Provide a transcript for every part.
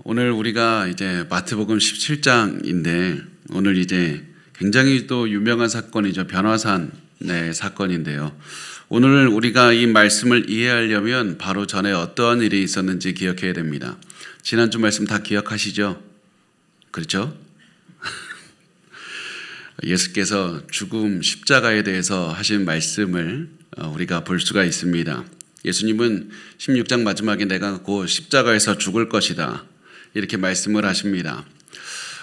오늘 우리가 이제 마태복음 17장인데 오늘 이제 굉장히 또 유명한 사건이죠. 변화산의 사건인데요. 오늘 우리가 이 말씀을 이해하려면 바로 전에 어떠한 일이 있었는지 기억해야 됩니다. 지난주 말씀 다 기억하시죠? 그렇죠? 예수께서 죽음 십자가에 대해서 하신 말씀을 우리가 볼 수가 있습니다. 예수님은 16장 마지막에 내가 곧 십자가에서 죽을 것이다 이렇게 말씀을 하십니다.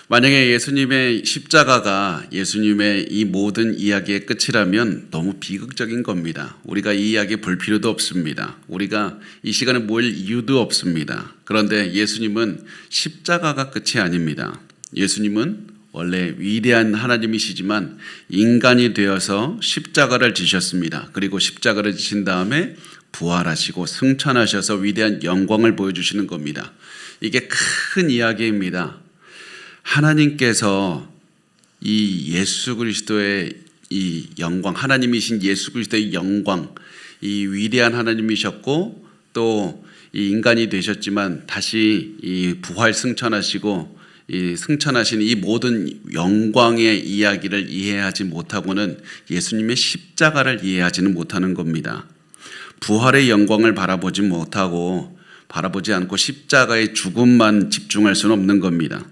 만약에 예수님의 십자가가 예수님의 이 모든 이야기의 끝이라면 너무 비극적인 겁니다. 우리가 이 이야기 볼 필요도 없습니다. 우리가 이 시간에 모일 이유도 없습니다. 그런데 예수님은 십자가가 끝이 아닙니다. 예수님은 원래 위대한 하나님이시지만 인간이 되어서 십자가를 지셨습니다. 그리고 십자가를 지신 다음에 부활하시고 승천하셔서 위대한 영광을 보여주시는 겁니다. 이게 큰 이야기입니다. 하나님께서 이 예수 그리스도의 이 영광, 하나님이신 예수 그리스도의 영광, 이 위대한 하나님이셨고 또 이 인간이 되셨지만 다시 이 부활 승천하시고 이 승천하신 이 모든 영광의 이야기를 이해하지 못하고는 예수님의 십자가를 이해하지는 못하는 겁니다. 부활의 영광을 바라보지 않고 십자가의 죽음만 집중할 수는 없는 겁니다.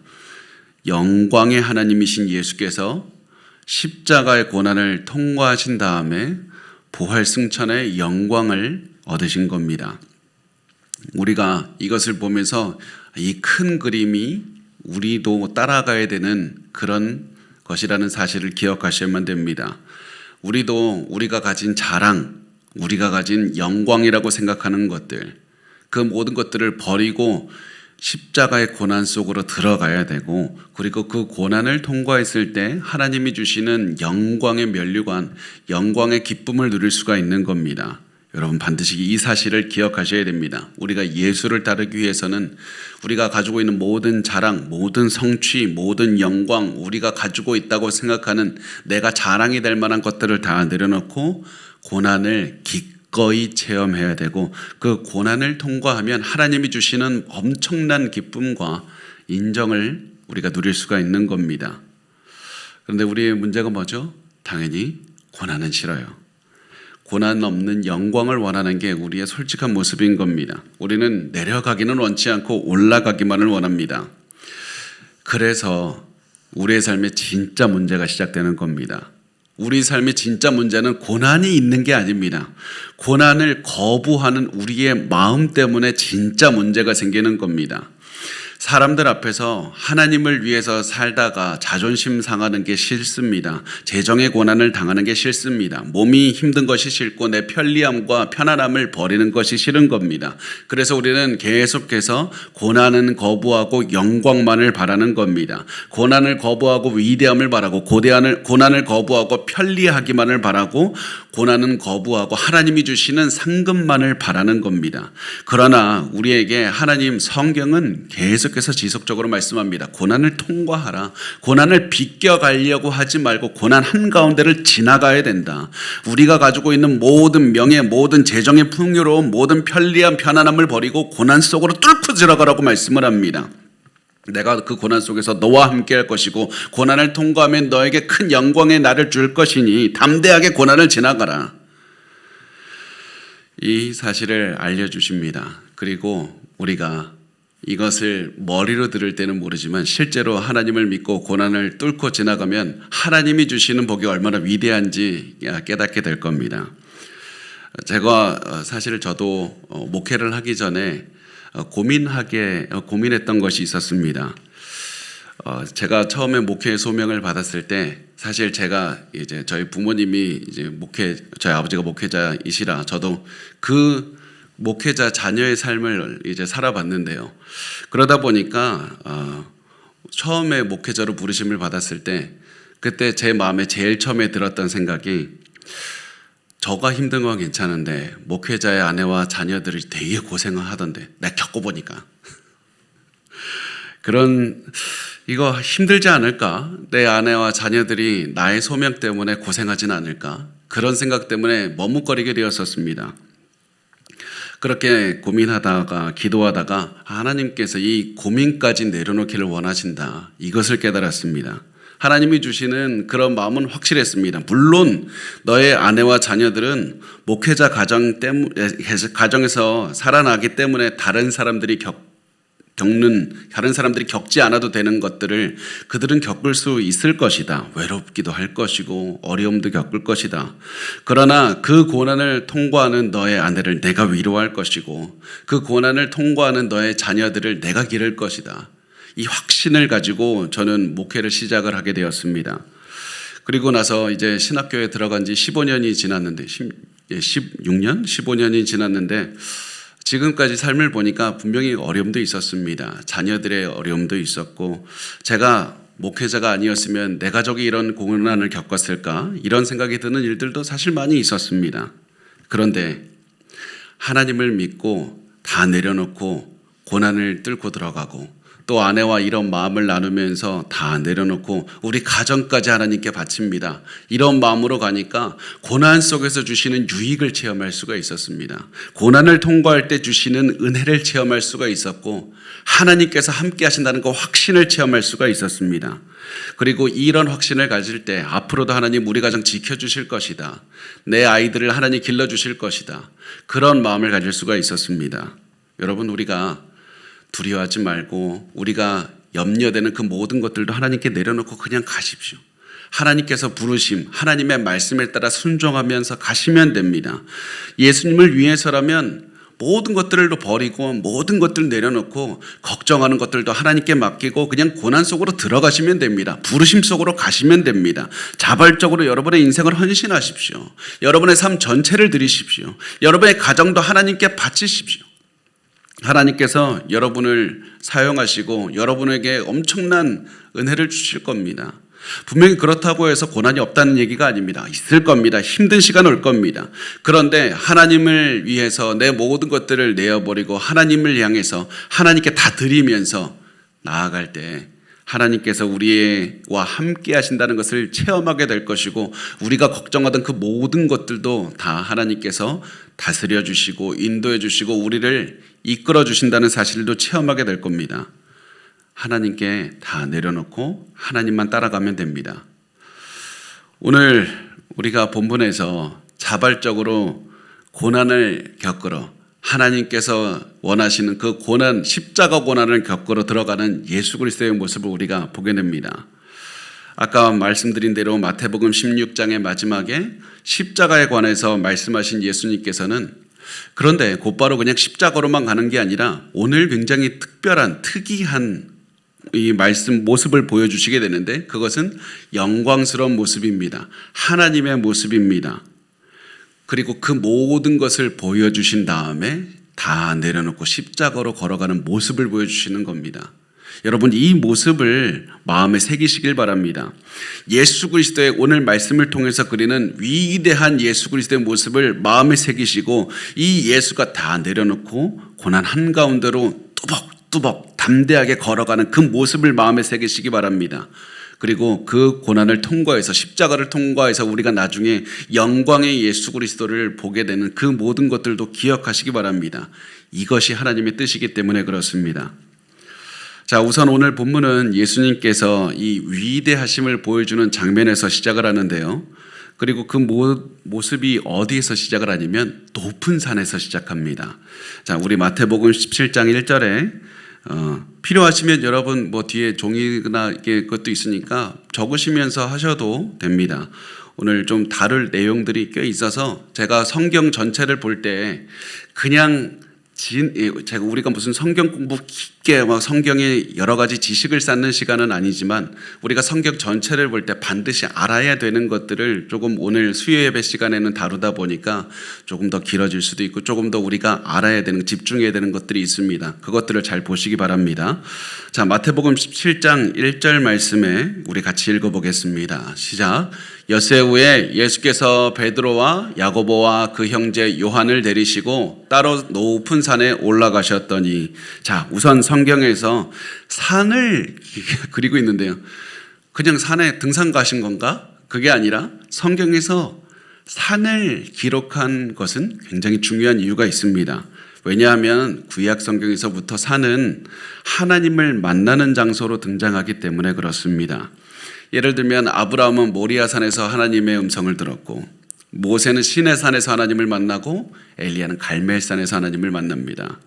영광의 하나님이신 예수께서 십자가의 고난을 통과하신 다음에 부활 승천의 영광을 얻으신 겁니다. 우리가 이것을 보면서 이 큰 그림이 우리도 따라가야 되는 그런 것이라는 사실을 기억하셔야만 됩니다. 우리도 우리가 가진 자랑, 우리가 가진 영광이라고 생각하는 것들, 그 모든 것들을 버리고 십자가의 고난 속으로 들어가야 되고, 그리고 그 고난을 통과했을 때 하나님이 주시는 영광의 면류관, 영광의 기쁨을 누릴 수가 있는 겁니다. 여러분 반드시 이 사실을 기억하셔야 됩니다. 우리가 예수를 따르기 위해서는 우리가 가지고 있는 모든 자랑, 모든 성취, 모든 영광, 우리가 가지고 있다고 생각하는 내가 자랑이 될 만한 것들을 다 내려놓고 고난을 기꺼이 체험해야 되고, 그 고난을 통과하면 하나님이 주시는 엄청난 기쁨과 인정을 우리가 누릴 수가 있는 겁니다. 그런데 우리의 문제가 뭐죠? 당연히 고난은 싫어요. 고난 없는 영광을 원하는 게 우리의 솔직한 모습인 겁니다. 우리는 내려가기는 원치 않고 올라가기만을 원합니다. 그래서 우리의 삶에 진짜 문제가 시작되는 겁니다. 우리 삶의 진짜 문제는 고난이 있는 게 아닙니다. 고난을 거부하는 우리의 마음 때문에 진짜 문제가 생기는 겁니다. 사람들 앞에서 하나님을 위해서 살다가 자존심 상하는 게 싫습니다. 재정의 고난을 당하는 게 싫습니다. 몸이 힘든 것이 싫고 내 편리함과 편안함을 버리는 것이 싫은 겁니다. 그래서 우리는 계속해서 고난은 거부하고 영광만을 바라는 겁니다. 고난을 거부하고 위대함을 바라고 고난을 거부하고 편리하기만을 바라고 고난은 거부하고 하나님이 주시는 상급만을 바라는 겁니다. 그러나 우리에게 하나님 성경은 계속해서 지속적으로 말씀합니다. 고난을 통과하라. 고난을 비껴가려고 하지 말고 고난 한가운데를 지나가야 된다. 우리가 가지고 있는 모든 명예, 모든 재정의 풍요로움, 모든 편리함, 편안함을 버리고 고난 속으로 뚫고 들어가라고 말씀을 합니다. 내가 그 고난 속에서 너와 함께 할 것이고 고난을 통과하면 너에게 큰 영광의 날을 줄 것이니 담대하게 고난을 지나가라. 이 사실을 알려주십니다. 그리고 우리가 이것을 머리로 들을 때는 모르지만 실제로 하나님을 믿고 고난을 뚫고 지나가면 하나님이 주시는 복이 얼마나 위대한지 깨닫게 될 겁니다. 제가 사실 저도 목회를 하기 전에 고민했던 것이 있었습니다. 제가 처음에 목회 소명을 받았을 때 사실 제가 이제 저희 부모님이 이제 저희 아버지가 목회자이시라 저도 그 목회자 자녀의 삶을 이제 살아봤는데요. 그러다 보니까 처음에 목회자로 부르심을 받았을 때 그때 제 마음에 제일 처음에 들었던 생각이 저가 힘든 건 괜찮은데 목회자의 아내와 자녀들이 되게 고생을 하던데 내가 겪어보니까 이거 힘들지 않을까? 내 아내와 자녀들이 나의 소명 때문에 고생하진 않을까? 그런 생각 때문에 머뭇거리게 되었었습니다. 그렇게 고민하다가 기도하다가 하나님께서 이 고민까지 내려놓기를 원하신다. 이것을 깨달았습니다. 하나님이 주시는 그런 마음은 확실했습니다. 물론 너의 아내와 자녀들은 목회자 가정에서 살아나기 때문에 다른 사람들이 겪지 않아도 되는 것들을 그들은 겪을 수 있을 것이다. 외롭기도 할 것이고 어려움도 겪을 것이다. 그러나 그 고난을 통과하는 너의 아내를 내가 위로할 것이고 그 고난을 통과하는 너의 자녀들을 내가 기를 것이다. 이 확신을 가지고 저는 목회를 시작을 하게 되었습니다. 그리고 나서 이제 신학교에 들어간 지 15년이 지났는데 16년? 15년이 지났는데 지금까지 삶을 보니까 분명히 어려움도 있었습니다. 자녀들의 어려움도 있었고 제가 목회자가 아니었으면 내 가족이 이런 고난을 겪었을까? 이런 생각이 드는 일들도 사실 많이 있었습니다. 그런데 하나님을 믿고 다 내려놓고 고난을 뚫고 들어가고 또 아내와 이런 마음을 나누면서 다 내려놓고 우리 가정까지 하나님께 바칩니다. 이런 마음으로 가니까 고난 속에서 주시는 유익을 체험할 수가 있었습니다. 고난을 통과할 때 주시는 은혜를 체험할 수가 있었고 하나님께서 함께 하신다는 그 확신을 체험할 수가 있었습니다. 그리고 이런 확신을 가질 때 앞으로도 하나님 우리 가정 지켜주실 것이다. 내 아이들을 하나님 길러주실 것이다. 그런 마음을 가질 수가 있었습니다. 여러분, 우리가 두려워하지 말고 우리가 염려되는 그 모든 것들도 하나님께 내려놓고 그냥 가십시오. 하나님께서 부르심, 하나님의 말씀에 따라 순종하면서 가시면 됩니다. 예수님을 위해서라면 모든 것들을 버리고 모든 것들을 내려놓고 걱정하는 것들도 하나님께 맡기고 그냥 고난 속으로 들어가시면 됩니다. 부르심 속으로 가시면 됩니다. 자발적으로 여러분의 인생을 헌신하십시오. 여러분의 삶 전체를 드리십시오. 여러분의 가정도 하나님께 바치십시오. 하나님께서 여러분을 사용하시고 여러분에게 엄청난 은혜를 주실 겁니다. 분명히 그렇다고 해서 고난이 없다는 얘기가 아닙니다. 있을 겁니다. 힘든 시간 올 겁니다. 그런데 하나님을 위해서 내 모든 것들을 내어버리고 하나님을 향해서 하나님께 다 드리면서 나아갈 때 하나님께서 우리와 함께 하신다는 것을 체험하게 될 것이고 우리가 걱정하던 그 모든 것들도 다 하나님께서 다스려 주시고 인도해 주시고 우리를 이끌어 주신다는 사실도 체험하게 될 겁니다. 하나님께 다 내려놓고 하나님만 따라가면 됩니다. 오늘 우리가 본문에서 자발적으로 고난을 겪으러 하나님께서 원하시는 그 고난, 십자가 고난을 겪으러 들어가는 예수 그리스도의 모습을 우리가 보게 됩니다. 아까 말씀드린 대로 마태복음 16장의 마지막에 십자가에 관해서 말씀하신 예수님께서는 그런데 곧바로 그냥 십자가로만 가는 게 아니라 오늘 굉장히 특이한 이 말씀 모습을 보여주시게 되는데 그것은 영광스러운 모습입니다. 하나님의 모습입니다. 그리고 그 모든 것을 보여주신 다음에 다 내려놓고 십자가로 걸어가는 모습을 보여주시는 겁니다. 여러분, 이 모습을 마음에 새기시길 바랍니다. 예수 그리스도의 오늘 말씀을 통해서 그리는 위대한 예수 그리스도의 모습을 마음에 새기시고 이 예수가 다 내려놓고 고난 한가운데로 뚜벅뚜벅 담대하게 걸어가는 그 모습을 마음에 새기시기 바랍니다. 그리고 그 고난을 통과해서 십자가를 통과해서 우리가 나중에 영광의 예수 그리스도를 보게 되는 그 모든 것들도 기억하시기 바랍니다. 이것이 하나님의 뜻이기 때문에 그렇습니다. 자, 우선 오늘 본문은 예수님께서 이 위대하심을 보여주는 장면에서 시작을 하는데요. 그리고 그 모습이 어디에서 시작을 하냐면 높은 산에서 시작합니다. 자, 우리 마태복음 17장 1절에 필요하시면 여러분 뒤에 종이나 그것도 있으니까 적으시면서 하셔도 됩니다. 오늘 좀 다룰 내용들이 꽤 있어서 제가 성경 전체를 볼 때 그냥 제가 우리가 무슨 성경 공부 깊게 막 성경에 여러 가지 지식을 쌓는 시간은 아니지만 우리가 성경 전체를 볼 때 반드시 알아야 되는 것들을 조금 오늘 수요 예배 시간에는 다루다 보니까 조금 더 길어질 수도 있고 조금 더 우리가 알아야 되는 집중해야 되는 것들이 있습니다. 그것들을 잘 보시기 바랍니다. 자, 마태복음 17장 1절 말씀에 우리 같이 읽어보겠습니다. 시작. 엿새 후에 예수께서 베드로와 야고보와 그 형제 요한을 데리시고 따로 높은 산에 올라가셨더니, 자, 우선 성경에서 산을 그리고 있는데요. 그냥 산에 등산 가신 건가? 그게 아니라 성경에서 산을 기록한 것은 굉장히 중요한 이유가 있습니다. 왜냐하면 구약 성경에서부터 산은 하나님을 만나는 장소로 등장하기 때문에 그렇습니다. 예를 들면 아브라함은 모리아산에서 하나님의 음성을 들었고, 모세는 시내산에서 하나님을 만나고, 엘리야는 갈멜산에서 하나님을 만납니다.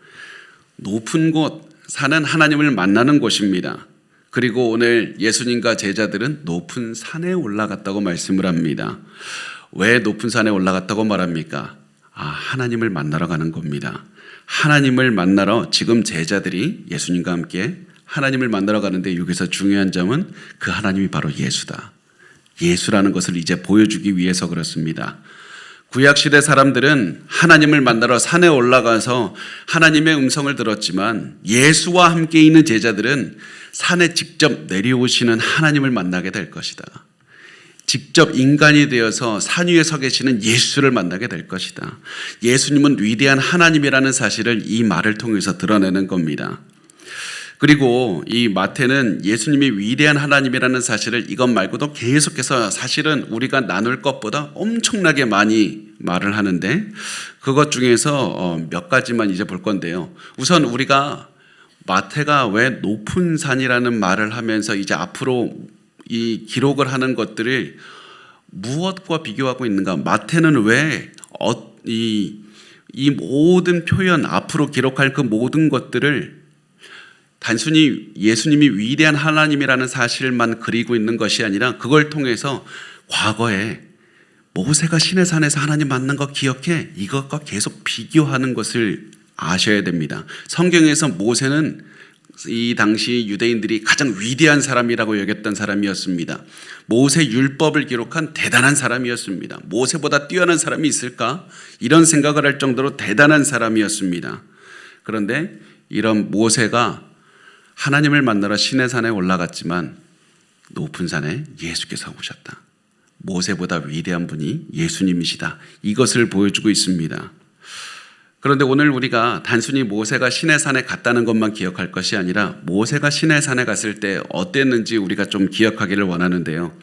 높은 곳, 산은 하나님을 만나는 곳입니다. 그리고 오늘 예수님과 제자들은 높은 산에 올라갔다고 말씀을 합니다. 왜 높은 산에 올라갔다고 말합니까? 하나님을 만나러 가는 겁니다. 하나님을 만나러 지금 제자들이 예수님과 함께 하나님을 만나러 가는데, 여기서 중요한 점은 그 하나님이 바로 예수다. 예수라는 것을 이제 보여주기 위해서 그렇습니다. 구약시대 사람들은 하나님을 만나러 산에 올라가서 하나님의 음성을 들었지만, 예수와 함께 있는 제자들은 산에 직접 내려오시는 하나님을 만나게 될 것이다. 직접 인간이 되어서 산 위에 서 계시는 예수를 만나게 될 것이다. 예수님은 위대한 하나님이라는 사실을 이 말을 통해서 드러내는 겁니다. 그리고 이 마태는 예수님이 위대한 하나님이라는 사실을 이것 말고도 계속해서 사실은 우리가 나눌 것보다 엄청나게 많이 말을 하는데, 그것 중에서 몇 가지만 이제 볼 건데요. 우선 우리가 마태가 왜 높은 산이라는 말을 하면서 이제 앞으로 이 기록을 하는 것들을 무엇과 비교하고 있는가? 마태는 왜 이 모든 표현, 앞으로 기록할 그 모든 것들을 단순히 예수님이 위대한 하나님이라는 사실만 그리고 있는 것이 아니라, 그걸 통해서 과거에 모세가 시내산에서 하나님 만난 거 기억해? 이것과 계속 비교하는 것을 아셔야 됩니다. 성경에서 모세는 이 당시 유대인들이 가장 위대한 사람이라고 여겼던 사람이었습니다. 모세 율법을 기록한 대단한 사람이었습니다. 모세보다 뛰어난 사람이 있을까? 이런 생각을 할 정도로 대단한 사람이었습니다. 그런데 이런 모세가 하나님을 만나러 시내산에 올라갔지만 높은 산에 예수께서 오셨다. 모세보다 위대한 분이 예수님이시다. 이것을 보여주고 있습니다. 그런데 오늘 우리가 단순히 모세가 시내산에 갔다는 것만 기억할 것이 아니라, 모세가 시내산에 갔을 때 어땠는지 우리가 좀 기억하기를 원하는데요.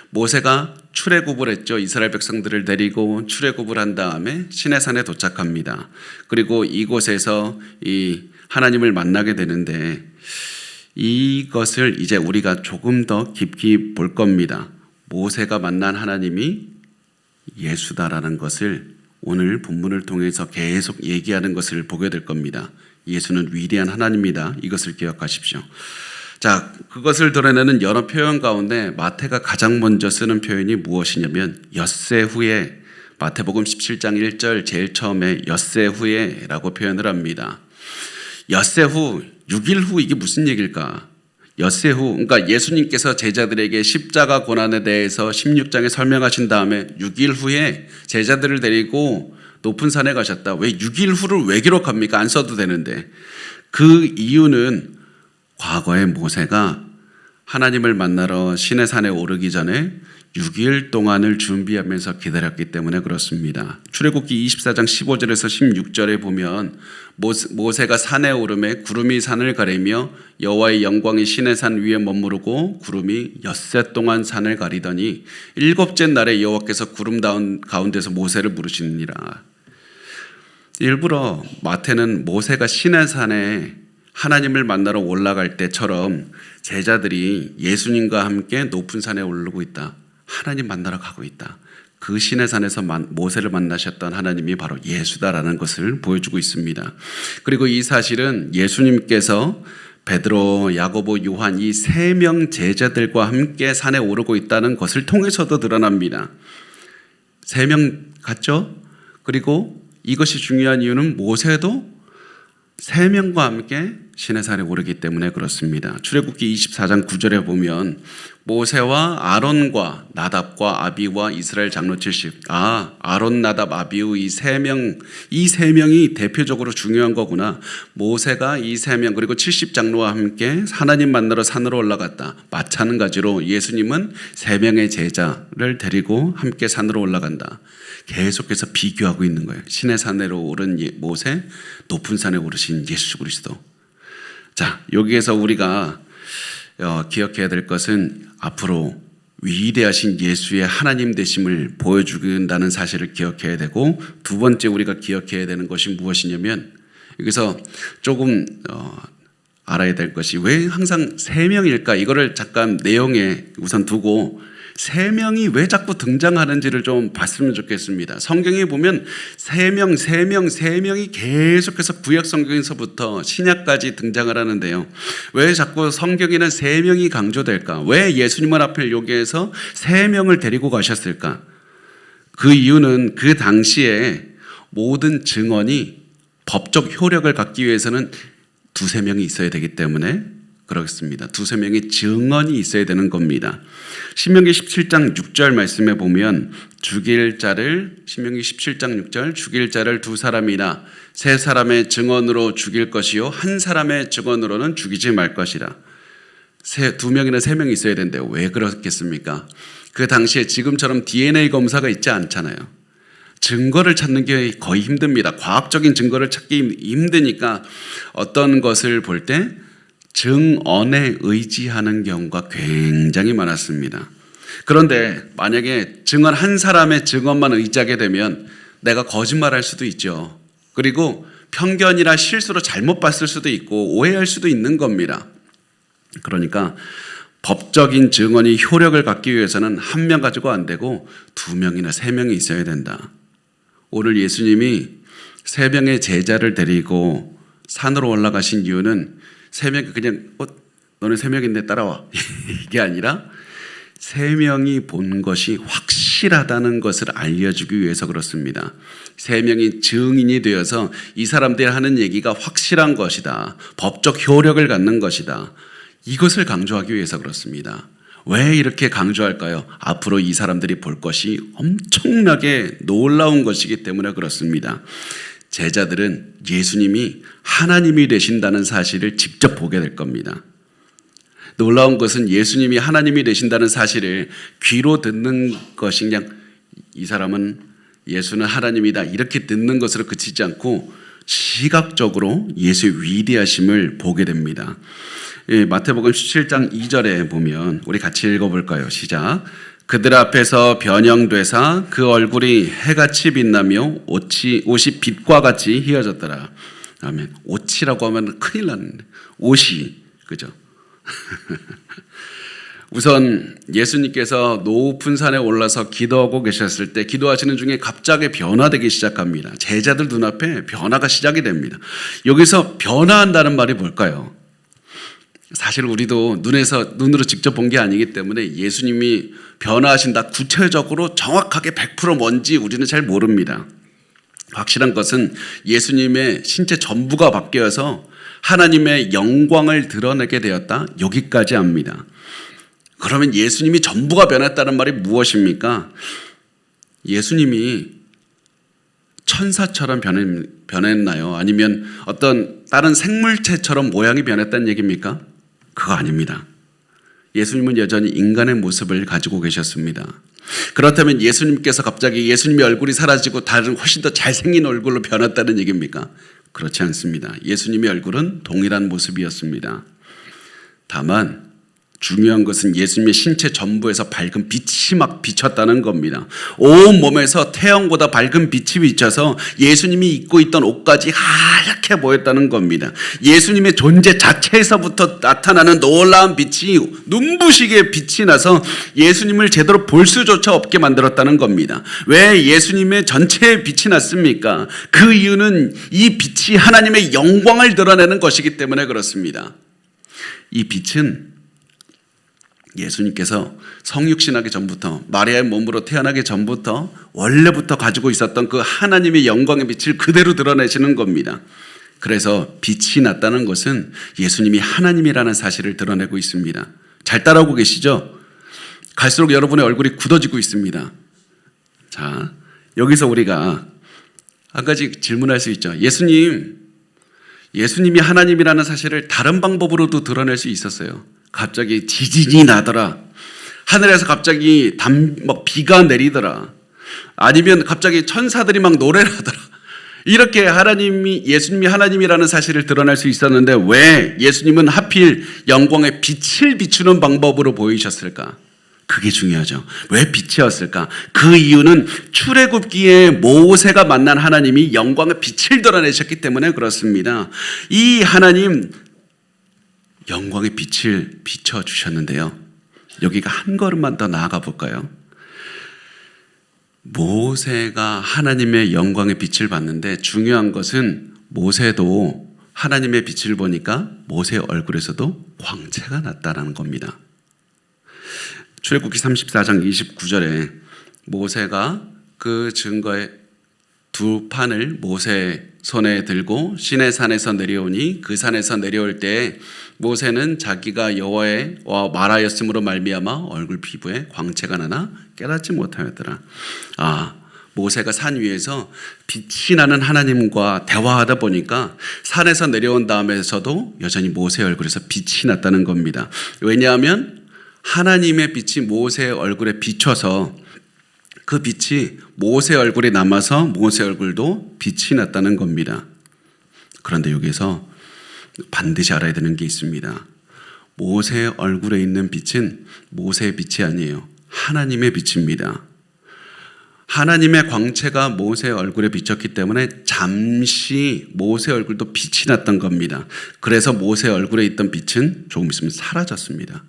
모세가 출애굽을 했죠. 이스라엘 백성들을 데리고 출애굽을 한 다음에 시내산에 도착합니다. 그리고 이곳에서 이 하나님을 만나게 되는데, 이것을 이제 우리가 조금 더 깊이 볼 겁니다. 모세가 만난 하나님이 예수다라는 것을 오늘 본문을 통해서 계속 얘기하는 것을 보게 될 겁니다. 예수는 위대한 하나님이다. 이것을 기억하십시오. 자, 그것을 드러내는 여러 표현 가운데 마태가 가장 먼저 쓰는 표현이 무엇이냐면, 엿새 후에, 마태복음 17장 1절 제일 처음에 엿새 후에 라고 표현을 합니다. 엿새 후, 6일 후, 이게 무슨 얘기일까? 엿새 후, 그러니까 예수님께서 제자들에게 십자가 고난에 대해서 16장에 설명하신 다음에 6일 후에 제자들을 데리고 높은 산에 가셨다. 왜 6일 후를 왜 기록합니까? 안 써도 되는데. 그 이유는 과거에 모세가 하나님을 만나러 시내산에 오르기 전에 6일 동안을 준비하면서 기다렸기 때문에 그렇습니다. 출애굽기 24장 15절에서 16절에 보면 모세가 산에 오르매 구름이 산을 가리며 여호와의 영광이 시내산 위에 머무르고 구름이 엿새 동안 산을 가리더니 일곱째 날에 여호와께서 구름 가운데서 모세를 부르시니라. 일부러 마태는 모세가 시내산에 하나님을 만나러 올라갈 때처럼 제자들이 예수님과 함께 높은 산에 오르고 있다. 하나님 만나러 가고 있다. 그 시내산에서 모세를 만나셨던 하나님이 바로 예수다라는 것을 보여주고 있습니다. 그리고 이 사실은 예수님께서 베드로, 야고보, 요한 이 세 명 제자들과 함께 산에 오르고 있다는 것을 통해서도 드러납니다. 3명 갔죠? 그리고 이것이 중요한 이유는 모세도 3명과 함께 시내산에 오르기 때문에 그렇습니다. 출애굽기 24장 9절에 보면 모세와 아론과 나답과 아비우와 이스라엘 장로 70. 아론, 나답, 아비우 이 세 명이 대표적으로 중요한 거구나. 모세가 이 3명 그리고 70 장로와 함께 하나님 만나러 산으로 올라갔다. 마찬가지로 예수님은 3명의 제자를 데리고 함께 산으로 올라간다. 계속해서 비교하고 있는 거예요. 시내산으로 오른 모세, 높은 산에 오르신 예수 그리스도. 자, 여기에서 우리가 기억해야 될 것은 앞으로 위대하신 예수의 하나님 되심을 보여주는다는 사실을 기억해야 되고, 두 번째 우리가 기억해야 되는 것이 무엇이냐면 여기서 조금 알아야 될 것이 왜 항상 세 명일까? 이거를 잠깐 내용에 우선 두고 세 명이 왜 자꾸 등장하는지를 좀 봤으면 좋겠습니다. 성경에 보면 세 명이 계속해서 구약 성경에서부터 신약까지 등장을 하는데요. 왜 자꾸 성경에는 세 명이 강조될까? 왜 예수님을 하필 여기에서 세 명을 데리고 가셨을까? 그 이유는 그 당시에 모든 증언이 법적 효력을 갖기 위해서는 두세 명이 있어야 되기 때문에 그렇습니다. 두세 명의 증언이 있어야 되는 겁니다. 신명기 17장 6절 말씀에 보면 신명기 17장 6절 죽일 자를 두 사람이나 세 사람의 증언으로 죽일 것이요 한 사람의 증언으로는 죽이지 말 것이라. 두 명이나 세 명이 있어야 된대요. 왜 그렇겠습니까? 그 당시에 지금처럼 DNA 검사가 있지 않잖아요. 증거를 찾는 게 거의 힘듭니다. 과학적인 증거를 찾기 힘드니까 어떤 것을 볼 때 증언에 의지하는 경우가 굉장히 많았습니다. 그런데 만약에 증언 한 사람의 증언만 의지하게 되면 내가 거짓말할 수도 있죠. 그리고 편견이나 실수로 잘못 봤을 수도 있고 오해할 수도 있는 겁니다. 그러니까 법적인 증언이 효력을 갖기 위해서는 한 명 가지고 안 되고 두 명이나 세 명이 있어야 된다. 오늘 예수님이 세 명의 제자를 데리고 산으로 올라가신 이유는 세 명이 그냥 너는 세 명인데 따라와 이게 아니라 세 명이 본 것이 확실하다는 것을 알려주기 위해서 그렇습니다. 세 명이 증인이 되어서 이 사람들이 하는 얘기가 확실한 것이다. 법적 효력을 갖는 것이다. 이것을 강조하기 위해서 그렇습니다. 왜 이렇게 강조할까요? 앞으로 이 사람들이 볼 것이 엄청나게 놀라운 것이기 때문에 그렇습니다. 제자들은 예수님이 하나님이 되신다는 사실을 직접 보게 될 겁니다. 놀라운 것은 예수님이 하나님이 되신다는 사실을 귀로 듣는 것이 그냥 이 사람은 예수는 하나님이다 이렇게 듣는 것으로 그치지 않고 시각적으로 예수의 위대하심을 보게 됩니다. 마태복음 17장 2절에 보면 우리 같이 읽어볼까요? 시작. 그들 앞에서 변형되사 그 얼굴이 해같이 빛나며 옷이 빛과 같이 휘어졌더라. 아멘. 옷이라고 하면 큰일 나는데 옷이 그죠? 우선 예수님께서 높은 산에 올라서 기도하고 계셨을 때 기도하시는 중에 갑자기 변화되기 시작합니다. 제자들 눈앞에 변화가 시작이 됩니다. 여기서 변화한다는 말이 뭘까요? 사실 우리도 눈으로 직접 본 게 아니기 때문에 예수님이 변화하신다 구체적으로 정확하게 100% 뭔지 우리는 잘 모릅니다. 확실한 것은 예수님의 신체 전부가 바뀌어서 하나님의 영광을 드러내게 되었다. 여기까지 압니다. 그러면 예수님이 전부가 변했다는 말이 무엇입니까? 예수님이 천사처럼 변했나요? 아니면 어떤 다른 생물체처럼 모양이 변했다는 얘기입니까? 그거 아닙니다. 예수님은 여전히 인간의 모습을 가지고 계셨습니다. 그렇다면 예수님께서 갑자기 예수님의 얼굴이 사라지고 다른 훨씬 더 잘생긴 얼굴로 변했다는 얘기입니까? 그렇지 않습니다. 예수님의 얼굴은 동일한 모습이었습니다. 다만 중요한 것은 예수님의 신체 전부에서 밝은 빛이 막 비쳤다는 겁니다. 온 몸에서 태양보다 밝은 빛이 비쳐서 예수님이 입고 있던 옷까지 하얗게 보였다는 겁니다. 예수님의 존재 자체에서부터 나타나는 놀라운 빛이 눈부시게 빛이 나서 예수님을 제대로 볼 수조차 없게 만들었다는 겁니다. 왜 예수님의 전체에 빛이 났습니까? 그 이유는 이 빛이 하나님의 영광을 드러내는 것이기 때문에 그렇습니다. 이 빛은 예수님께서 성육신하기 전부터 마리아의 몸으로 태어나기 전부터 원래부터 가지고 있었던 그 하나님의 영광의 빛을 그대로 드러내시는 겁니다. 그래서 빛이 났다는 것은 예수님이 하나님이라는 사실을 드러내고 있습니다. 잘 따라오고 계시죠? 갈수록 여러분의 얼굴이 굳어지고 있습니다. 자, 여기서 우리가 한 가지 질문할 수 있죠. 예수님이 하나님이라는 사실을 다른 방법으로도 드러낼 수 있었어요. 갑자기 지진이 나더라. 하늘에서 갑자기 비가 내리더라. 아니면 갑자기 천사들이 막 노래를 하더라. 이렇게 예수님이 하나님이라는 사실을 드러낼 수 있었는데 왜 예수님은 하필 영광의 빛을 비추는 방법으로 보이셨을까? 그게 중요하죠. 왜 빛이었을까? 그 이유는 출애굽기에 모세가 만난 하나님이 영광의 빛을 드러내셨기 때문에 그렇습니다. 이 하나님 영광의 빛을 비춰주셨는데요. 여기가 한 걸음만 더 나아가 볼까요? 모세가 하나님의 영광의 빛을 봤는데 중요한 것은 모세도 하나님의 빛을 보니까 모세의 얼굴에서도 광채가 났다는 겁니다. 출애굽기 34장 29절에 모세가 그 증거의 두 판을 모세 손에 들고 시내산에서 내려오니 그 산에서 내려올 때 모세는 자기가 여호와의 말하였으므로 말미암아 얼굴 피부에 광채가 나나 깨닫지 못하였더라. 모세가 산 위에서 빛이 나는 하나님과 대화하다 보니까 산에서 내려온 다음에서도 여전히 모세의 얼굴에서 빛이 났다는 겁니다. 왜냐하면 하나님의 빛이 모세의 얼굴에 비춰서 그 빛이 모세 얼굴에 남아서 모세 얼굴도 빛이 났다는 겁니다. 그런데 여기서 반드시 알아야 되는 게 있습니다. 모세 얼굴에 있는 빛은 모세의 빛이 아니에요. 하나님의 빛입니다. 하나님의 광채가 모세 얼굴에 비쳤기 때문에 잠시 모세 얼굴도 빛이 났던 겁니다. 그래서 모세 얼굴에 있던 빛은 조금 있으면 사라졌습니다.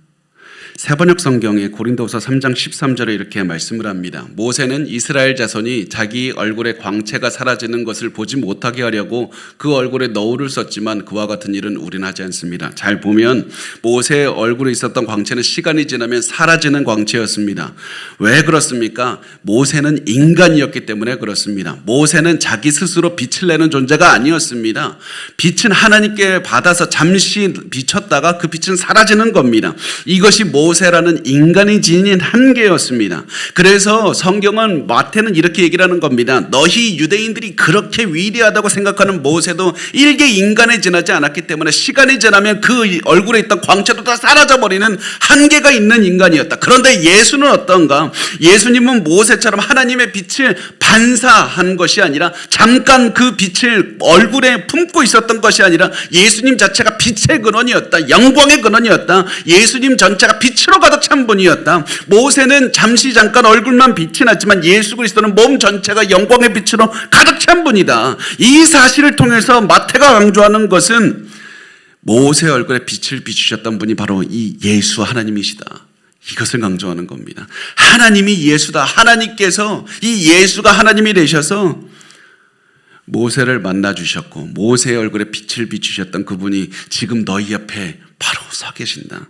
세번역 성경에 고린도후서 3장 13절에 이렇게 말씀을 합니다. 모세는 이스라엘 자손이 자기 얼굴에 광채가 사라지는 것을 보지 못하게 하려고 그 얼굴에 너울을 썼지만 그와 같은 일은 우리는 하지 않습니다. 잘 보면 모세의 얼굴에 있었던 광채는 시간이 지나면 사라지는 광채였습니다. 왜 그렇습니까? 모세는 인간이었기 때문에 그렇습니다. 모세는 자기 스스로 빛을 내는 존재가 아니었습니다. 빛은 하나님께 받아서 잠시 비쳤다가 그 빛은 사라지는 겁니다. 이것이 모세라는 인간이 지닌 한계였습니다. 그래서 성경은 마태는 이렇게 얘기를 하는 겁니다. 너희 유대인들이 그렇게 위대하다고 생각하는 모세도 일개 인간에 지나지 않았기 때문에 시간이 지나면 그 얼굴에 있던 광채도 다 사라져버리는 한계가 있는 인간이었다. 그런데 예수는 어떤가? 예수님은 모세처럼 하나님의 빛을 반사한 것이 아니라 잠깐 그 빛을 얼굴에 품고 있었던 것이 아니라 예수님 자체가 빛의 근원이었다. 영광의 근원이었다. 예수님 전체가 빛으로 가득 찬 분이었다. 모세는 잠시 잠깐 얼굴만 빛이 났지만 예수 그리스도는 몸 전체가 영광의 빛으로 가득 찬 분이다. 이 사실을 통해서 마태가 강조하는 것은 모세 얼굴에 빛을 비추셨던 분이 바로 이 예수 하나님이시다. 이것을 강조하는 겁니다. 하나님이 예수다. 하나님께서 이 예수가 하나님이 되셔서 모세를 만나주셨고 모세의 얼굴에 빛을 비추셨던 그분이 지금 너희 옆에 바로 서 계신다.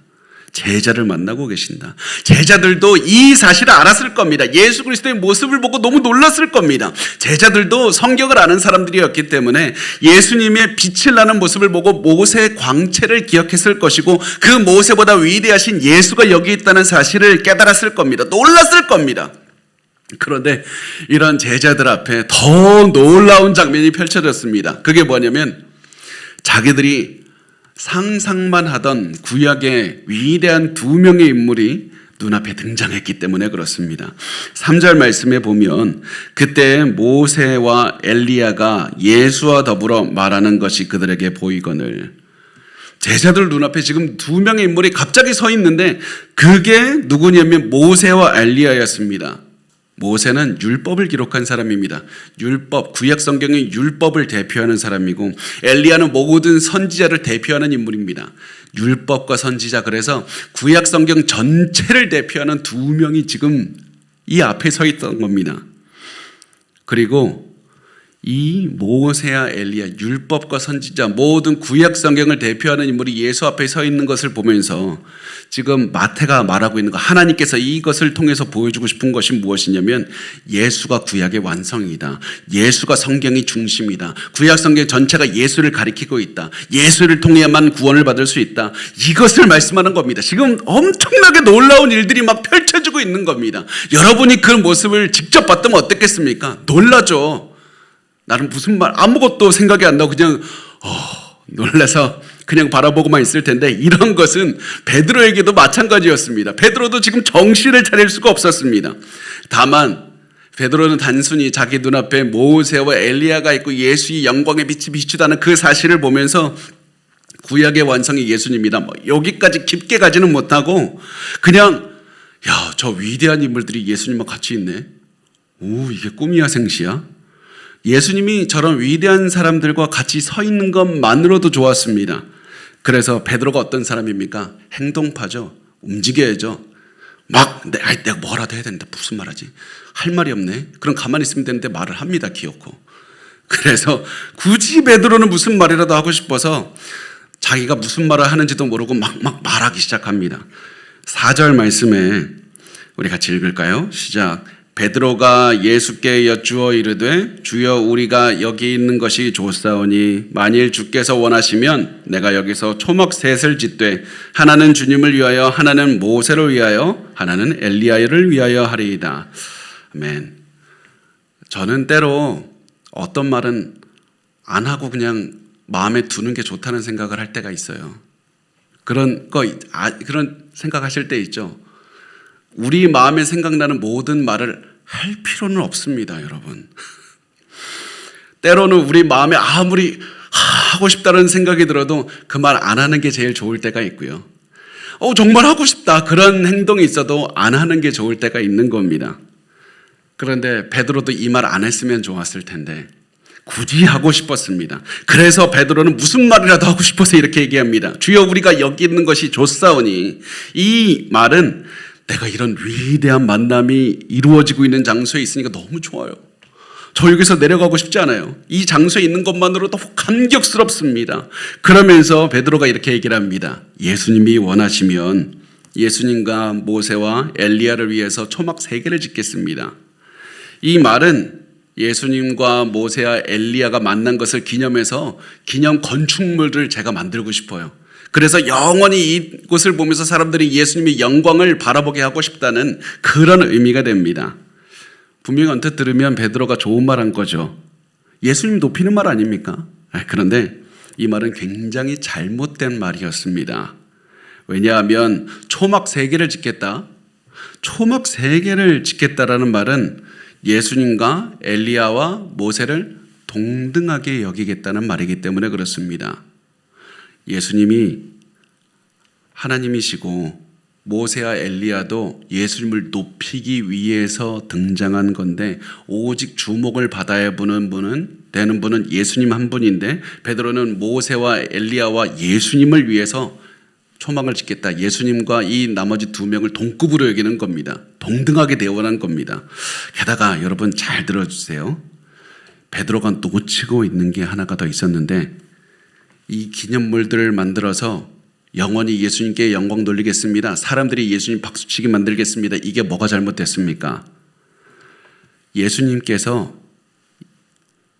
제자를 만나고 계신다. 제자들도 이 사실을 알았을 겁니다. 예수 그리스도의 모습을 보고 너무 놀랐을 겁니다. 제자들도 성경을 아는 사람들이었기 때문에 예수님의 빛을 나는 모습을 보고 모세의 광채를 기억했을 것이고 그 모세보다 위대하신 예수가 여기 있다는 사실을 깨달았을 겁니다. 놀랐을 겁니다. 그런데 이런 제자들 앞에 더 놀라운 장면이 펼쳐졌습니다. 그게 뭐냐면 자기들이 상상만 하던 구약의 위대한 두 명의 인물이 눈앞에 등장했기 때문에 그렇습니다. 3절 말씀에 보면 그때 모세와 엘리야가 예수와 더불어 말하는 것이 그들에게 보이거늘. 제자들 눈앞에 지금 두 명의 인물이 갑자기 서 있는데 그게 누구냐면 모세와 엘리야였습니다. 모세는 율법을 기록한 사람입니다. 율법, 구약 성경의 율법을 대표하는 사람이고 엘리야는 모든 선지자를 대표하는 인물입니다. 율법과 선지자, 그래서 구약 성경 전체를 대표하는 두 명이 지금 이 앞에 서 있던 겁니다. 그리고 이 모세와 엘리야, 율법과 선지자, 모든 구약 성경을 대표하는 인물이 예수 앞에 서 있는 것을 보면서 지금 마태가 말하고 있는 거, 하나님께서 이것을 통해서 보여주고 싶은 것이 무엇이냐면 예수가 구약의 완성이다. 예수가 성경의 중심이다. 구약 성경 전체가 예수를 가리키고 있다. 예수를 통해야만 구원을 받을 수 있다. 이것을 말씀하는 겁니다. 지금 엄청나게 놀라운 일들이 막 펼쳐지고 있는 겁니다. 여러분이 그 모습을 직접 봤다면 어떻겠습니까? 놀라죠. 나는 무슨 말 아무것도 생각이 안 나고 그냥 놀라서 그냥 바라보고만 있을 텐데 이런 것은 베드로에게도 마찬가지였습니다. 베드로도 지금 정신을 차릴 수가 없었습니다. 다만 베드로는 단순히 자기 눈앞에 모세와 엘리야가 있고 예수의 영광의 빛이 비추다는 그 사실을 보면서 구약의 완성이 예수님이다. 여기까지 깊게 가지는 못하고 그냥 야, 저 위대한 인물들이 예수님과 같이 있네. 오, 이게 꿈이야 생시야? 예수님이 저런 위대한 사람들과 같이 서 있는 것만으로도 좋았습니다. 그래서 베드로가 어떤 사람입니까? 행동파죠. 움직여야죠. 내가 뭐라도 해야 된다. 무슨 말하지? 할 말이 없네. 그럼 가만히 있으면 되는데 말을 합니다. 기어코. 그래서 굳이 베드로는 무슨 말이라도 하고 싶어서 자기가 무슨 말을 하는지도 모르고 막 말하기 시작합니다. 4절 말씀에 우리 같이 읽을까요? 시작. 베드로가 예수께 여쭈어 이르되 주여 우리가 여기 있는 것이 좋사오니 만일 주께서 원하시면 내가 여기서 초막 셋을 짓되 하나는 주님을 위하여 하나는 모세를 위하여 하나는 엘리야를 위하여 하리이다. 아멘. 저는 때로 어떤 말은 안 하고 그냥 마음에 두는 게 좋다는 생각을 할 때가 있어요. 그런 생각하실 때 있죠. 우리 마음에 생각나는 모든 말을 할 필요는 없습니다, 여러분. 때로는 우리 마음에 아무리 하고 싶다는 생각이 들어도 그 말 안 하는 게 제일 좋을 때가 있고요. 정말 하고 싶다. 그런 행동이 있어도 안 하는 게 좋을 때가 있는 겁니다. 그런데 베드로도 이 말 안 했으면 좋았을 텐데 굳이 하고 싶었습니다. 그래서 베드로는 무슨 말이라도 하고 싶어서 이렇게 얘기합니다. 주여 우리가 여기 있는 것이 좋사오니. 이 말은 내가 이런 위대한 만남이 이루어지고 있는 장소에 있으니까 너무 좋아요. 저 여기서 내려가고 싶지 않아요. 이 장소에 있는 것만으로도 감격스럽습니다. 그러면서 베드로가 이렇게 얘기를 합니다. 예수님이 원하시면 예수님과 모세와 엘리야를 위해서 초막 3개를 짓겠습니다. 이 말은 예수님과 모세와 엘리야가 만난 것을 기념해서 기념 건축물을 제가 만들고 싶어요. 그래서 영원히 이곳을 보면서 사람들이 예수님의 영광을 바라보게 하고 싶다는 그런 의미가 됩니다. 분명히 언뜻 들으면 베드로가 좋은 말 한 거죠. 예수님 높이는 말 아닙니까? 그런데 이 말은 굉장히 잘못된 말이었습니다. 왜냐하면 초막 3개를 짓겠다. 초막 3개를 짓겠다라는 말은 예수님과 엘리야와 모세를 동등하게 여기겠다는 말이기 때문에 그렇습니다. 예수님이 하나님이시고 모세와 엘리야도 예수님을 높이기 위해서 등장한 건데 오직 주목을 받아야 되는 분은 예수님 한 분인데 베드로는 모세와 엘리야와 예수님을 위해서 초막을 짓겠다. 예수님과 이 나머지 2명을 동급으로 여기는 겁니다. 동등하게 대원한 겁니다. 게다가 여러분 잘 들어주세요. 베드로가 놓치고 있는 게 하나가 더 있었는데 이 기념물들을 만들어서 영원히 예수님께 영광 돌리겠습니다. 사람들이 예수님 박수치게 만들겠습니다. 이게 뭐가 잘못됐습니까? 예수님께서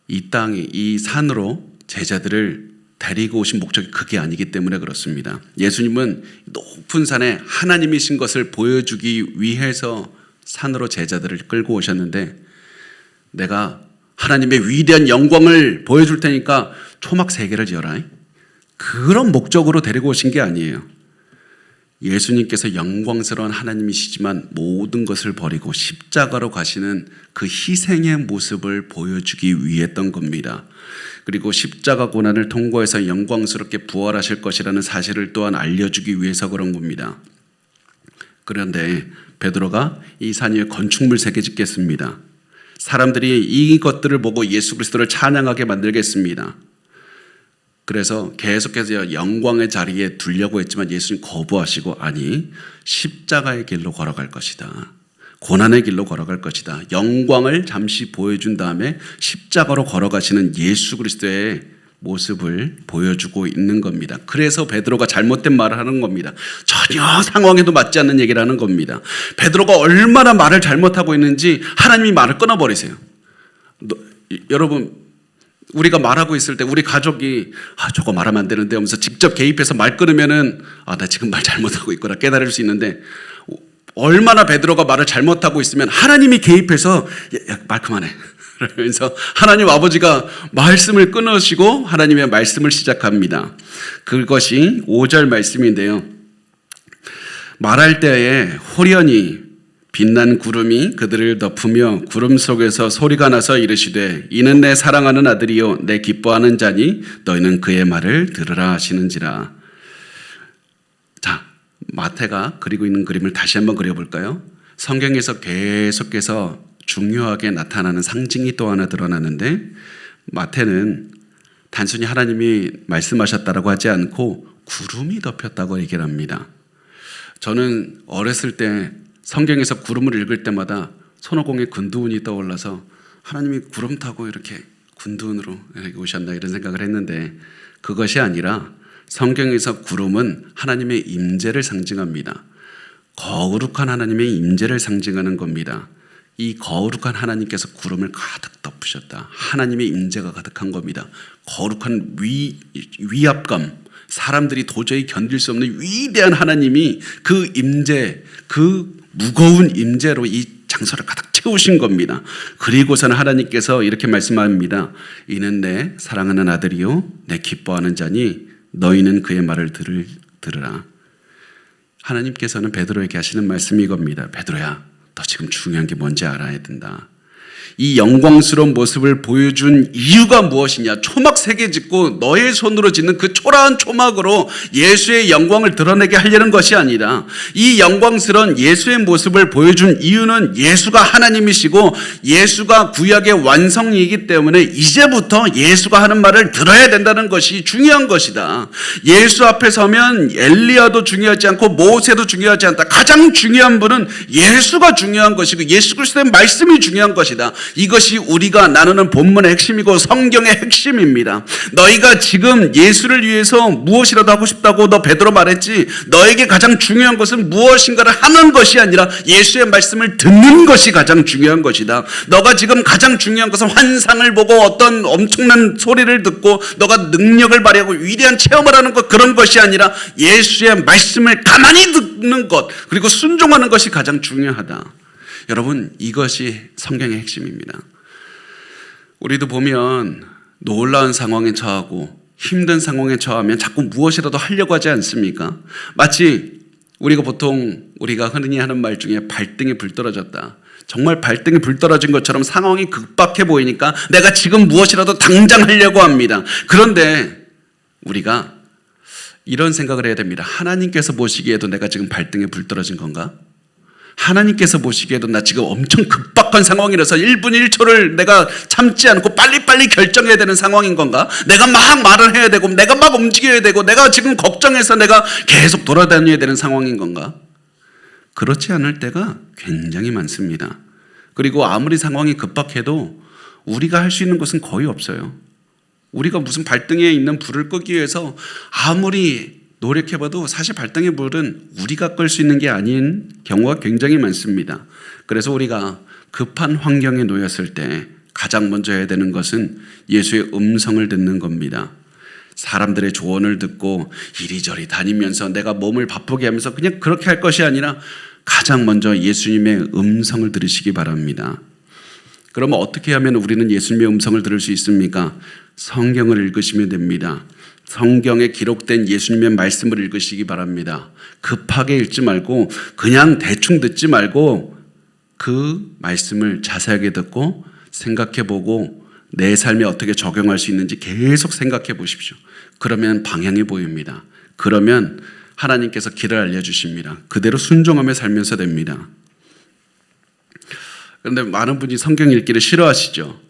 이 땅에 이 산으로 제자들을 데리고 오신 목적이 그게 아니기 때문에 그렇습니다. 예수님은 높은 산에 하나님이신 것을 보여주기 위해서 산으로 제자들을 끌고 오셨는데 내가 하나님의 위대한 영광을 보여줄 테니까 초막 3개를 지어라. 그런 목적으로 데리고 오신 게 아니에요. 예수님께서 영광스러운 하나님이시지만 모든 것을 버리고 십자가로 가시는 그 희생의 모습을 보여주기 위했던 겁니다. 그리고 십자가 고난을 통과해서 영광스럽게 부활하실 것이라는 사실을 또한 알려주기 위해서 그런 겁니다. 그런데 베드로가 이 산 위에 건축물 3개 짓겠습니다. 사람들이 이것들을 보고 예수 그리스도를 찬양하게 만들겠습니다. 그래서 계속해서 영광의 자리에 두려고 했지만 예수님 거부하시고 아니 십자가의 길로 걸어갈 것이다. 고난의 길로 걸어갈 것이다. 영광을 잠시 보여준 다음에 십자가로 걸어가시는 예수 그리스도의 모습을 보여주고 있는 겁니다. 그래서 베드로가 잘못된 말을 하는 겁니다. 전혀 상황에도 맞지 않는 얘기를 하는 겁니다. 베드로가 얼마나 말을 잘못하고 있는지 하나님이 말을 끊어버리세요. 여러분 우리가 말하고 있을 때 우리 가족이 저거 말하면 안 되는데 하면서 직접 개입해서 말 끊으면은 나 지금 말 잘못하고 있구나 깨달을 수 있는데 얼마나 베드로가 말을 잘못하고 있으면 하나님이 개입해서 야, 말 그만해 그러면서 하나님 아버지가 말씀을 끊으시고 하나님의 말씀을 시작합니다. 그것이 5절 말씀인데요. 말할 때에 호련히 빛난 구름이 그들을 덮으며 구름 속에서 소리가 나서 이르시되 이는 내 사랑하는 아들이요 내 기뻐하는 자니 너희는 그의 말을 들으라 하시는지라. 자, 마태가 그리고 있는 그림을 다시 한번 그려볼까요? 성경에서 계속해서 중요하게 나타나는 상징이 또 하나 드러나는데, 마태는 단순히 하나님이 말씀하셨다라고 하지 않고 구름이 덮였다고 얘기를 합니다. 저는 어렸을 때 성경에서 구름을 읽을 때마다 손오공의 근두운이 떠올라서 하나님이 구름 타고 이렇게 군두운으로 이렇게 오셨나 이런 생각을 했는데, 그것이 아니라 성경에서 구름은 하나님의 임재를 상징합니다. 거룩한 하나님의 임재를 상징하는 겁니다. 이 거룩한 하나님께서 구름을 가득 덮으셨다. 하나님의 임재가 가득한 겁니다. 거룩한 위압감, 사람들이 도저히 견딜 수 없는 위대한 하나님이 그 임재, 그 무거운 임재로 이 장소를 가득 채우신 겁니다. 그리고서는 하나님께서 이렇게 말씀합니다. 이는 내 사랑하는 아들이요 내 기뻐하는 자니 너희는 그의 말을 들으라. 하나님께서는 베드로에게 하시는 말씀이 이겁니다. 베드로야, 너 지금 중요한 게 뭔지 알아야 된다. 이 영광스러운 모습을 보여준 이유가 무엇이냐? 초막 3개 짓고 너의 손으로 짓는 그 초라한 초막으로 예수의 영광을 드러내게 하려는 것이 아니라, 이 영광스러운 예수의 모습을 보여준 이유는 예수가 하나님이시고 예수가 구약의 완성이기 때문에 이제부터 예수가 하는 말을 들어야 된다는 것이 중요한 것이다. 예수 앞에 서면 엘리야도 중요하지 않고 모세도 중요하지 않다. 가장 중요한 분은 예수가 중요한 것이고 예수 그리스도의 말씀이 중요한 것이다. 이것이 우리가 나누는 본문의 핵심이고 성경의 핵심입니다. 너희가 지금 예수를 위해서 무엇이라도 하고 싶다고 너 베드로 말했지, 너에게 가장 중요한 것은 무엇인가를 하는 것이 아니라 예수의 말씀을 듣는 것이 가장 중요한 것이다. 너가 지금 가장 중요한 것은 환상을 보고 어떤 엄청난 소리를 듣고 너가 능력을 발휘하고 위대한 체험을 하는 것, 그런 것이 아니라 예수의 말씀을 가만히 듣는 것, 그리고 순종하는 것이 가장 중요하다. 여러분, 이것이 성경의 핵심입니다. 우리도 보면 놀라운 상황에 처하고 힘든 상황에 처하면 자꾸 무엇이라도 하려고 하지 않습니까? 마치 우리가 흔히 하는 말 중에 발등에 불 떨어졌다. 정말 발등에 불 떨어진 것처럼 상황이 급박해 보이니까 내가 지금 무엇이라도 당장 하려고 합니다. 그런데 우리가 이런 생각을 해야 됩니다. 하나님께서 보시기에도 내가 지금 발등에 불 떨어진 건가? 하나님께서 보시기에도 나 지금 엄청 급박한 상황이라서 1분 1초를 내가 참지 않고 빨리빨리 결정해야 되는 상황인 건가? 내가 막 말을 해야 되고 내가 막 움직여야 되고 내가 지금 걱정해서 내가 계속 돌아다녀야 되는 상황인 건가? 그렇지 않을 때가 굉장히 많습니다. 그리고 아무리 상황이 급박해도 우리가 할 수 있는 것은 거의 없어요. 우리가 무슨 발등에 있는 불을 끄기 위해서 아무리 노력해봐도 사실 발등의 불은 우리가 끌 수 있는 게 아닌 경우가 굉장히 많습니다. 그래서 우리가 급한 환경에 놓였을 때 가장 먼저 해야 되는 것은 예수의 음성을 듣는 겁니다. 사람들의 조언을 듣고 이리저리 다니면서 내가 몸을 바쁘게 하면서 그냥 그렇게 할 것이 아니라 가장 먼저 예수님의 음성을 들으시기 바랍니다. 그러면 어떻게 하면 우리는 예수님의 음성을 들을 수 있습니까? 성경을 읽으시면 됩니다. 성경에 기록된 예수님의 말씀을 읽으시기 바랍니다. 급하게 읽지 말고 그냥 대충 듣지 말고 그 말씀을 자세하게 듣고 생각해보고 내 삶에 어떻게 적용할 수 있는지 계속 생각해 보십시오. 그러면 방향이 보입니다. 그러면 하나님께서 길을 알려주십니다. 그대로 순종하며 살면서 됩니다. 그런데 많은 분이 성경 읽기를 싫어하시죠.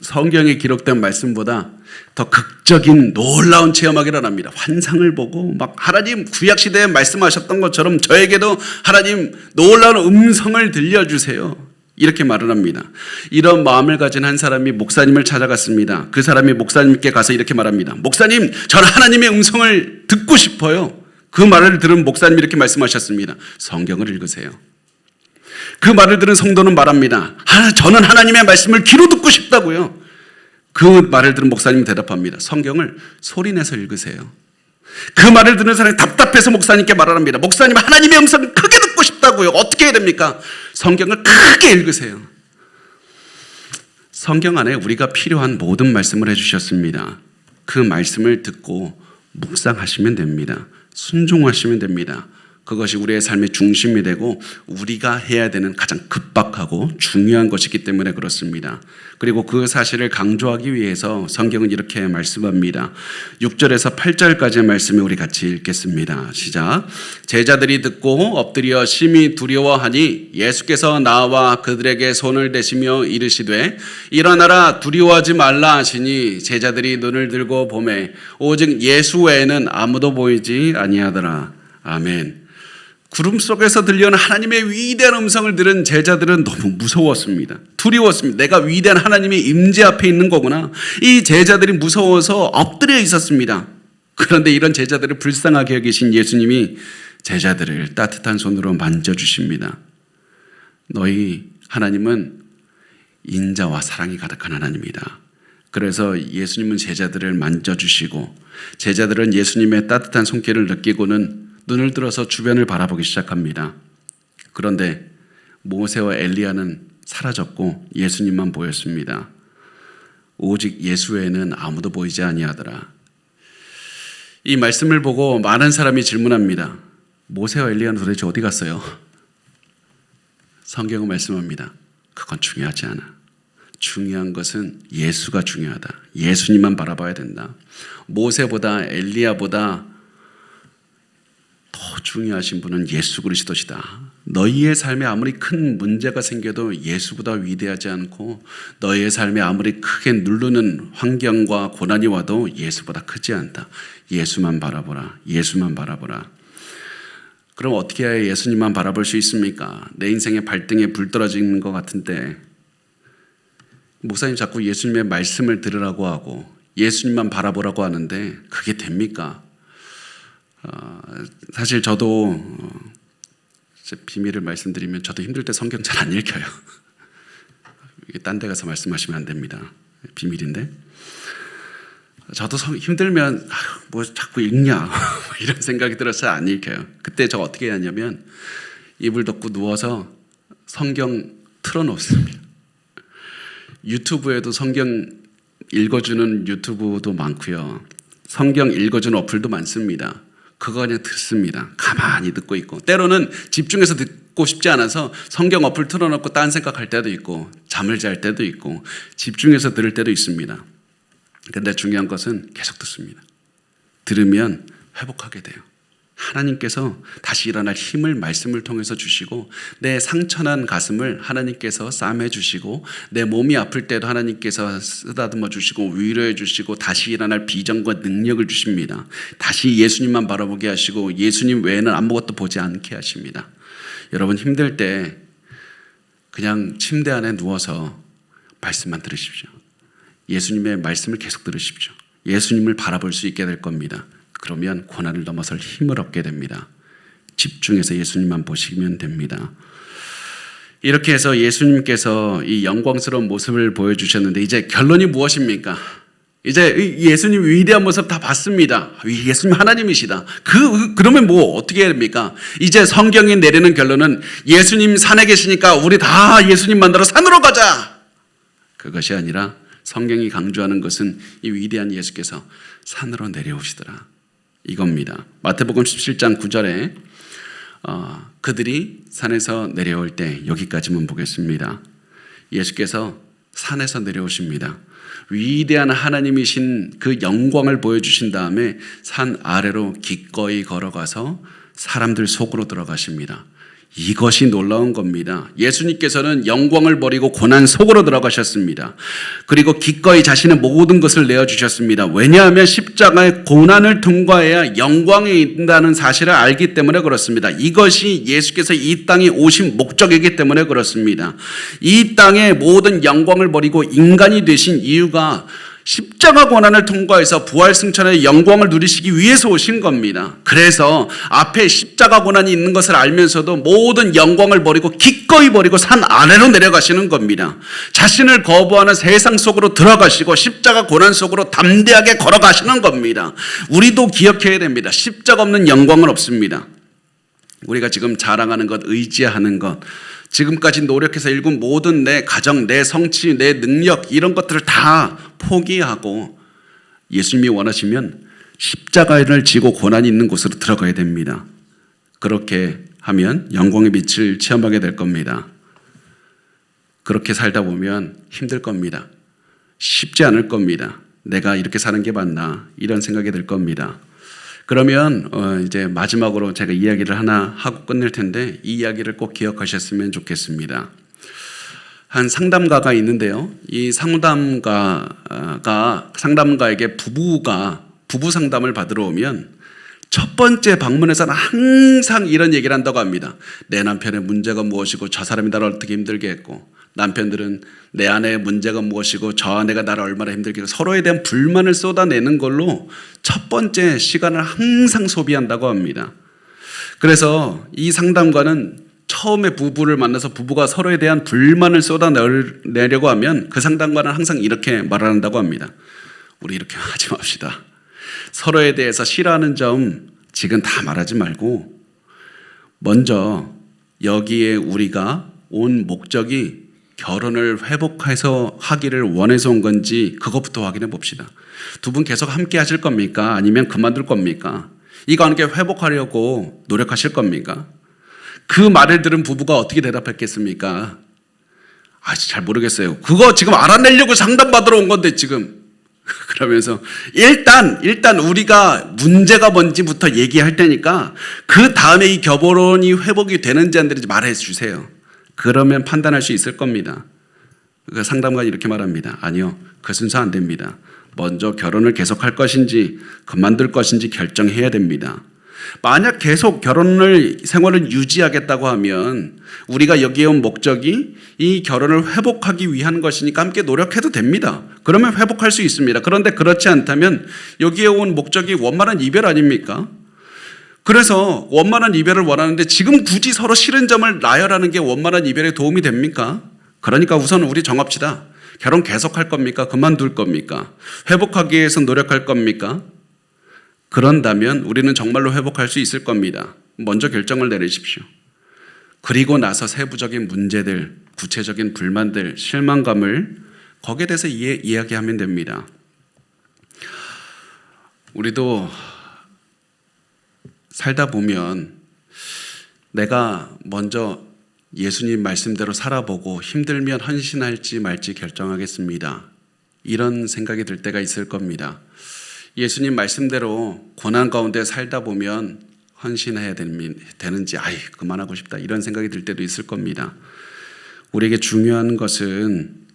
성경에 기록된 말씀보다 더 극적인 놀라운 체험하기 일어납니다. 환상을 보고 막 하나님 구약시대에 말씀하셨던 것처럼 저에게도 하나님 놀라운 음성을 들려주세요. 이렇게 말을 합니다. 이런 마음을 가진 한 사람이 목사님을 찾아갔습니다. 그 사람이 목사님께 가서 이렇게 말합니다. 목사님, 저는 하나님의 음성을 듣고 싶어요. 그 말을 들은 목사님이 이렇게 말씀하셨습니다. 성경을 읽으세요. 그 말을 들은 성도는 말합니다. 저는 하나님의 말씀을 귀로 듣고 싶다고요. 그 말을 들은 목사님은 대답합니다. 성경을 소리내서 읽으세요. 그 말을 듣는 사람이 답답해서 목사님께 말합니다. 목사님, 하나님의 음성을 크게 듣고 싶다고요. 어떻게 해야 됩니까? 성경을 크게 읽으세요. 성경 안에 우리가 필요한 모든 말씀을 해주셨습니다. 그 말씀을 듣고 묵상하시면 됩니다. 순종하시면 됩니다. 그것이 우리의 삶의 중심이 되고 우리가 해야 되는 가장 급박하고 중요한 것이기 때문에 그렇습니다. 그리고 그 사실을 강조하기 위해서 성경은 이렇게 말씀합니다. 6절에서 8절까지의 말씀을 우리 같이 읽겠습니다. 시작. 제자들이 듣고 엎드려 심히 두려워하니 예수께서 나와 그들에게 손을 대시며 이르시되 일어나라 두려워하지 말라 하시니 제자들이 눈을 들고 보매 오직 예수 외에는 아무도 보이지 아니하더라. 아멘. 구름 속에서 들려오는 하나님의 위대한 음성을 들은 제자들은 너무 무서웠습니다. 두려웠습니다. 내가 위대한 하나님의 임재 앞에 있는 거구나. 이 제자들이 무서워서 엎드려 있었습니다. 그런데 이런 제자들을 불쌍하게 여기신 예수님이 제자들을 따뜻한 손으로 만져주십니다. 너희 하나님은 인자와 사랑이 가득한 하나님이다. 그래서 예수님은 제자들을 만져주시고 제자들은 예수님의 따뜻한 손길을 느끼고는 눈을 들어서 주변을 바라보기 시작합니다. 그런데 모세와 엘리야는 사라졌고 예수님만 보였습니다. 오직 예수 외에는 아무도 보이지 아니하더라. 이 말씀을 보고 많은 사람이 질문합니다. 모세와 엘리야는 도대체 어디 갔어요? 성경은 말씀합니다. 그건 중요하지 않아. 중요한 것은 예수가 중요하다. 예수님만 바라봐야 된다. 모세보다 엘리야보다 더 중요하신 분은 예수 그리스도시다. 너희의 삶에 아무리 큰 문제가 생겨도 예수보다 위대하지 않고 너희의 삶에 아무리 크게 누르는 환경과 고난이 와도 예수보다 크지 않다. 예수만 바라보라. 예수만 바라보라. 그럼 어떻게 해야 예수님만 바라볼 수 있습니까? 내 인생의 발등에 불 떨어지는 것 같은데 목사님 자꾸 예수님의 말씀을 들으라고 하고 예수님만 바라보라고 하는데 그게 됩니까? 사실 저도 제 비밀을 말씀드리면 저도 힘들 때 성경 잘 안 읽혀요. 딴 데 가서 말씀하시면 안 됩니다. 비밀인데 저도 힘들면 뭐 자꾸 읽냐 이런 생각이 들어서 안 읽혀요. 그때 저 어떻게 하냐면 이불 덮고 누워서 성경 틀어놓습니다. 유튜브에도 성경 읽어주는 유튜브도 많고요. 성경 읽어주는 어플도 많습니다. 그거 그냥 듣습니다. 가만히 듣고 있고 때로는 집중해서 듣고 싶지 않아서 성경 어플 틀어놓고 딴 생각할 때도 있고 잠을 잘 때도 있고 집중해서 들을 때도 있습니다. 그런데 중요한 것은 계속 듣습니다. 들으면 회복하게 돼요. 하나님께서 다시 일어날 힘을 말씀을 통해서 주시고 내 상처난 가슴을 하나님께서 싸매 주시고 내 몸이 아플 때도 하나님께서 쓰다듬어 주시고 위로해 주시고 다시 일어날 비전과 능력을 주십니다. 다시 예수님만 바라보게 하시고 예수님 외에는 아무것도 보지 않게 하십니다. 여러분 힘들 때 그냥 침대 안에 누워서 말씀만 들으십시오. 예수님의 말씀을 계속 들으십시오. 예수님을 바라볼 수 있게 될 겁니다. 그러면 고난을 넘어설 힘을 얻게 됩니다. 집중해서 예수님만 보시면 됩니다. 이렇게 해서 예수님께서 이 영광스러운 모습을 보여주셨는데 이제 결론이 무엇입니까? 이제 예수님 위대한 모습 다 봤습니다. 예수님 하나님이시다. 그러면 뭐 어떻게 해야 됩니까? 이제 성경이 내리는 결론은 예수님 산에 계시니까 우리 다 예수님 만나러 산으로 가자. 그것이 아니라 성경이 강조하는 것은 이 위대한 예수께서 산으로 내려오시더라. 이겁니다. 마태복음 17장 9절에 그들이 산에서 내려올 때 여기까지만 보겠습니다. 예수께서 산에서 내려오십니다. 위대한 하나님이신 그 영광을 보여주신 다음에 산 아래로 기꺼이 걸어가서 사람들 속으로 들어가십니다. 이것이 놀라운 겁니다. 예수님께서는 영광을 버리고 고난 속으로 들어가셨습니다. 그리고 기꺼이 자신의 모든 것을 내어주셨습니다. 왜냐하면 십자가의 고난을 통과해야 영광에 있다는 사실을 알기 때문에 그렇습니다. 이것이 예수께서 이 땅에 오신 목적이기 때문에 그렇습니다. 이 땅의 모든 영광을 버리고 인간이 되신 이유가 십자가 고난을 통과해서 부활 승천의 영광을 누리시기 위해서 오신 겁니다. 그래서 앞에 십자가 고난이 있는 것을 알면서도 모든 영광을 버리고 기꺼이 버리고 산 아래로 내려가시는 겁니다. 자신을 거부하는 세상 속으로 들어가시고 십자가 고난 속으로 담대하게 걸어가시는 겁니다. 우리도 기억해야 됩니다. 십자가 없는 영광은 없습니다. 우리가 지금 자랑하는 것, 의지하는 것, 지금까지 노력해서 일군 모든 내 가정, 내 성취, 내 능력 이런 것들을 다 포기하고 예수님이 원하시면 십자가를 지고 고난이 있는 곳으로 들어가야 됩니다. 그렇게 하면 영광의 빛을 체험하게 될 겁니다. 그렇게 살다 보면 힘들 겁니다. 쉽지 않을 겁니다. 내가 이렇게 사는 게 맞나 이런 생각이 들 겁니다. 그러면 이제 마지막으로 제가 이야기를 하나 하고 끝낼 텐데 이 이야기를 꼭 기억하셨으면 좋겠습니다. 한 상담가가 있는데요. 이 상담가에게 부부 상담을 받으러 오면 첫 번째 방문에서는 항상 이런 얘기를 한다고 합니다. 내 남편의 문제가 무엇이고 저 사람이 나를 어떻게 힘들게 했고, 남편들은 내 아내의 문제가 무엇이고 저 아내가 나를 얼마나 힘들게 했고, 서로에 대한 불만을 쏟아내는 걸로 첫 번째 시간을 항상 소비한다고 합니다. 그래서 이 상담가는 처음에 부부를 만나서 부부가 서로에 대한 불만을 쏟아내려고 하면 그 상담가는 항상 이렇게 말한다고 합니다. 우리 이렇게 하지 맙시다. 서로에 대해서 싫어하는 점 지금 다 말하지 말고 먼저 여기에 우리가 온 목적이 결혼을 회복해서 하기를 원해서 온 건지 그것부터 확인해 봅시다. 두 분 계속 함께 하실 겁니까? 아니면 그만둘 겁니까? 이 관계 회복하려고 노력하실 겁니까? 그 말을 들은 부부가 어떻게 대답했겠습니까? 잘 모르겠어요. 그거 지금 알아내려고 상담받으러 온 건데 지금. 그러면서 일단 우리가 문제가 뭔지부터 얘기할 테니까 그 다음에 이 결혼이 회복이 되는지 안 되는지 말해 주세요. 그러면 판단할 수 있을 겁니다. 그 상담관이 이렇게 말합니다. 아니요, 그 순서 안 됩니다. 먼저 결혼을 계속할 것인지 그만둘 것인지 결정해야 됩니다. 만약 계속 생활을 유지하겠다고 하면 우리가 여기에 온 목적이 이 결혼을 회복하기 위한 것이니까 함께 노력해도 됩니다. 그러면 회복할 수 있습니다. 그런데 그렇지 않다면 여기에 온 목적이 원만한 이별 아닙니까? 그래서 원만한 이별을 원하는데 지금 굳이 서로 싫은 점을 나열하는 게 원만한 이별에 도움이 됩니까? 그러니까 우선 우리 정합시다. 결혼 계속할 겁니까? 그만둘 겁니까? 회복하기 위해서 노력할 겁니까? 그런다면 우리는 정말로 회복할 수 있을 겁니다. 먼저 결정을 내리십시오. 그리고 나서 세부적인 문제들, 구체적인 불만들, 실망감을 거기에 대해서 이야기하면 됩니다. 우리도 살다 보면 내가 먼저 예수님 말씀대로 살아보고 힘들면 헌신할지 말지 결정하겠습니다. 이런 생각이 들 때가 있을 겁니다. 예수님 말씀대로 고난 가운데 살다 보면 헌신해야 되는지 그만하고 싶다 이런 생각이 들 때도 있을 겁니다. 우리에게 중요한 것은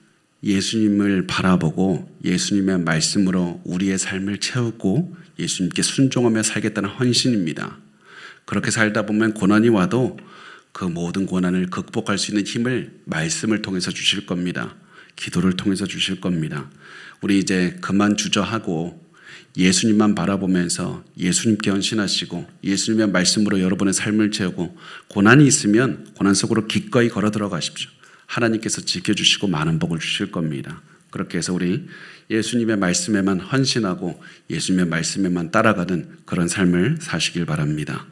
예수님을 바라보고 예수님의 말씀으로 우리의 삶을 채우고 예수님께 순종하며 살겠다는 헌신입니다. 그렇게 살다 보면 고난이 와도 그 모든 고난을 극복할 수 있는 힘을 말씀을 통해서 주실 겁니다. 기도를 통해서 주실 겁니다. 우리 이제 그만 주저하고 예수님만 바라보면서 예수님께 헌신하시고 예수님의 말씀으로 여러분의 삶을 채우고 고난이 있으면 고난 속으로 기꺼이 걸어 들어가십시오. 하나님께서 지켜주시고 많은 복을 주실 겁니다. 그렇게 해서 우리 예수님의 말씀에만 헌신하고 예수님의 말씀에만 따라가는 그런 삶을 사시길 바랍니다.